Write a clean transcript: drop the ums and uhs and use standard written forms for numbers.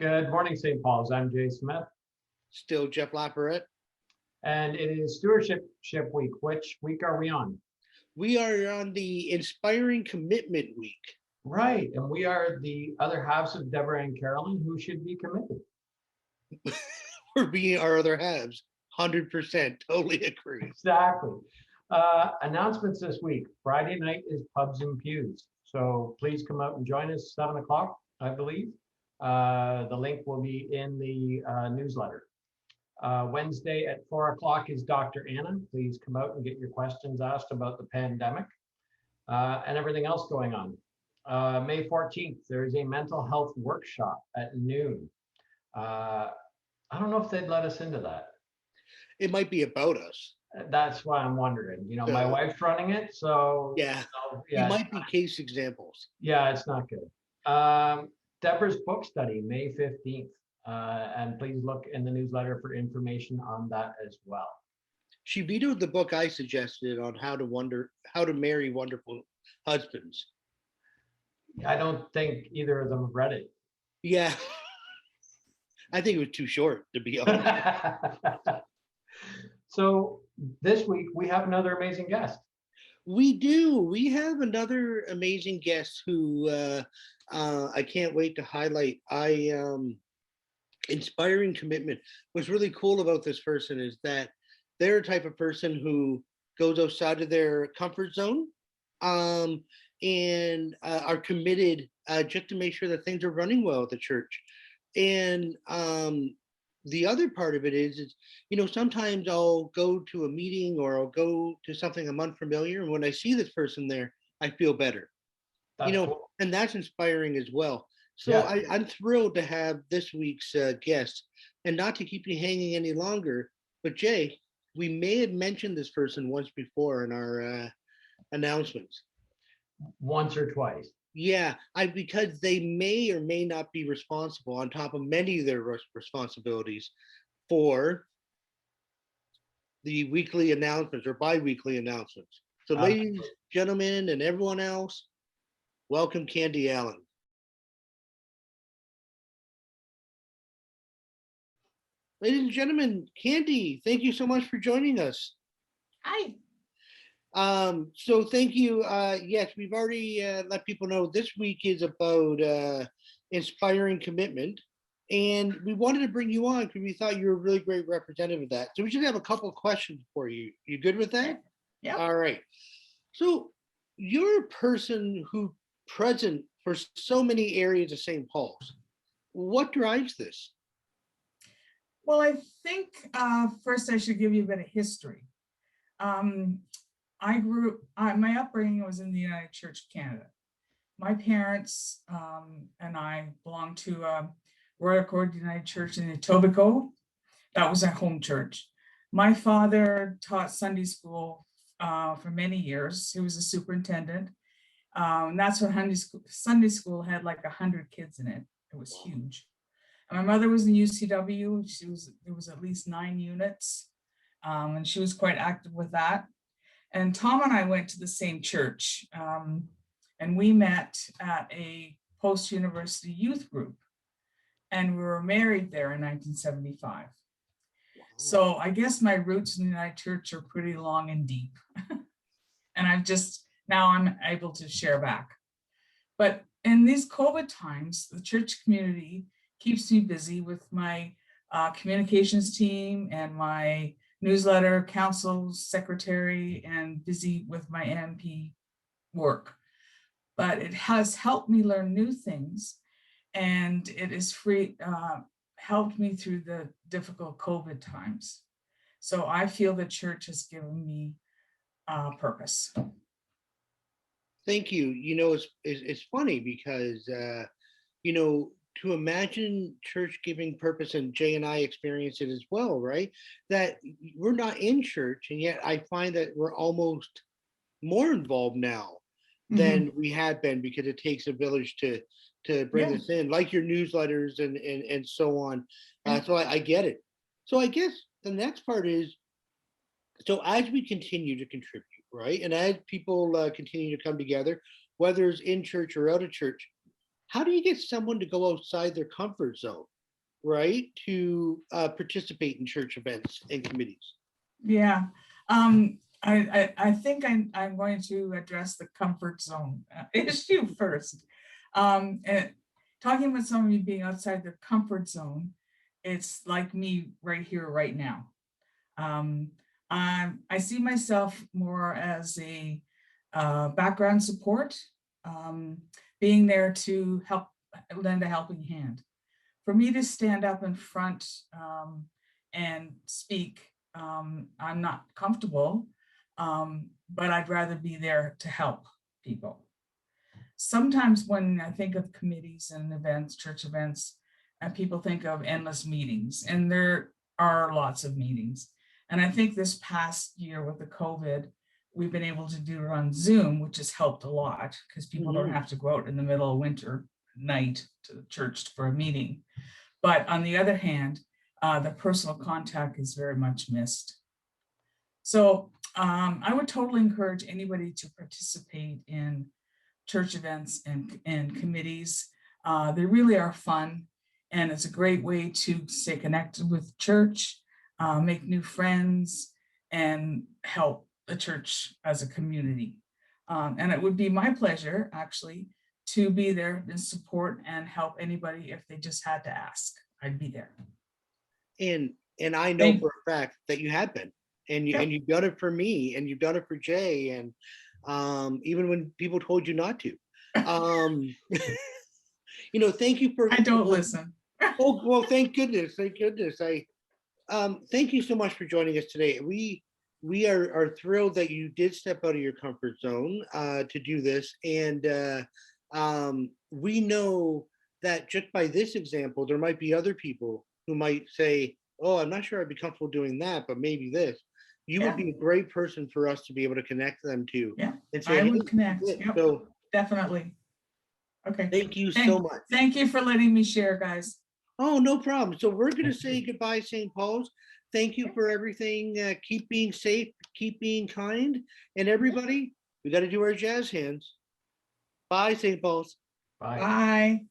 Good morning, St. Paul's. I'm Jay Smith, Still Jeff Laparette. and it is Stewardship Week. Which week are we on? We are on the Inspiring Commitment Week. Right, and we are the other halves of Deborah and Carolyn who should be committed. We're being our other halves. 100%. Totally agree. Exactly. Announcements this week. Friday night is Pubs and Pews. So please come out and join us 7 o'clock, I believe. The link will be in the newsletter. Wednesday at 4 o'clock is Dr. Anna. Please come out and get your questions asked about the pandemic and everything else going on. May 14th, there is a mental health workshop at noon. I don't know if they'd let us into that. It might be about us. That's why I'm wondering. You know, my wife's running it, so Yeah. yeah, It might be case examples. yeah, it's not good. Deborah's book study, May 15th, and please look in the newsletter for information on that as well. She vetoed the book I suggested on how to marry wonderful husbands. I don't think either of them have read it. Yeah. I think it was too short, to be honest. So this week we have another amazing guest. We do. We have another amazing guest who I can't wait to highlight. Inspiring Commitment. What's really cool about this person is that they're a type of person who goes outside of their comfort zone and are committed just to make sure that things are running well at the church. And the other part of it is, you know, sometimes I'll go to a meeting or I'll go to something I'm unfamiliar, and when I see this person there, I feel better. That's cool. And that's inspiring as well. So Yeah. I'm thrilled to have this week's guest, and not to keep you hanging any longer, but Jay, we may have mentioned this person once before in our announcements. Once or twice. Yeah, because they may or may not be responsible on top of many of their responsibilities for the weekly announcements or bi-weekly announcements. So ladies, gentlemen, and everyone else, welcome Candy Allen. Ladies and gentlemen, Candy, thank you so much for joining us. Hi. So thank you. Yes, we've already let people know this week is about inspiring commitment, and we wanted to bring you on because we thought you were a really great representative of that. So we should have a couple of questions for you. You good with that? Yeah. All right. So you're a person who present for so many areas of St. Paul's. What drives this? Well, I think first I should give you a bit of history. My upbringing was in the United Church of Canada. My parents and I belonged to Royal Accord United Church in Etobicoke. That was our home church. My father taught Sunday school for many years. He was a superintendent. And that's when Sunday school had like 100 kids in it. It was huge. And my mother was in UCW. There was at least 9 units, and she was quite active with that. And Tom and I went to the same church, and we met at a post-university youth group, and we were married there in 1975. So I guess my roots in the United Church are pretty long and deep. And now I'm able to share back. But in these COVID times, the church community keeps me busy with my communications team and my newsletter, council secretary, and busy with my MP work. But it has helped me learn new things, and it has helped me through the difficult COVID times. So I feel the church has given me purpose. Thank you. You know, it's funny because, you know, to imagine church giving purpose, and Jay and I experience it as well, right? That we're not in church, and yet I find that we're almost more involved now than we had been, because it takes a village to bring this in, like your newsletters and so on. So I get it. So I guess the next part is, so as we continue to contribute, right? And as people continue to come together, whether it's in church or out of church, how do you get someone to go outside their comfort zone? right, to participate in church events and committees. Yeah, I think I'm going to address the comfort zone issue first. And talking about somebody being outside their comfort zone, it's like me right here, right now. Um, I see myself more as a background support, um, being there to help lend a helping hand. For me to stand up in front and speak, I'm not comfortable, but I'd rather be there to help people. Sometimes when I think of committees and events, church events, and people think of endless meetings, and there are lots of meetings. And I think this past year with the COVID, we've been able to do it on Zoom, which has helped a lot because people don't have to go out in the middle of winter night to the church for a meeting. But on the other hand, the personal contact is very much missed. So I would totally encourage anybody to participate in church events and committees. They really are fun, and it's a great way to stay connected with church, make new friends, and help the church as a community. And it would be my pleasure, actually, to be there and support and help anybody if they just had to ask. I'd be there. And I know Thank- for a fact that you have been, and Yep. you've done it for me, and you've done it for Jay, and even when people told you not to. Thank you for. I don't listen. Oh well, thank goodness, thank goodness. Thank you so much for joining us today. We are thrilled that you did step out of your comfort zone to do this, and we know that just by this example, there might be other people who might say, "Oh, I'm not sure I'd be comfortable doing that, but maybe this." You would be a great person for us to be able to connect them to. Yeah, And say, I "Hey, would connect. this is it." Yep, So definitely. Okay. thank you so much. Thank you for letting me share, guys. Oh, no problem. So we're going to say goodbye, St. Paul's. Thank you for everything. Keep being safe, keep being kind. And everybody, we got to do our jazz hands. Bye, St. Paul's. Bye. Bye.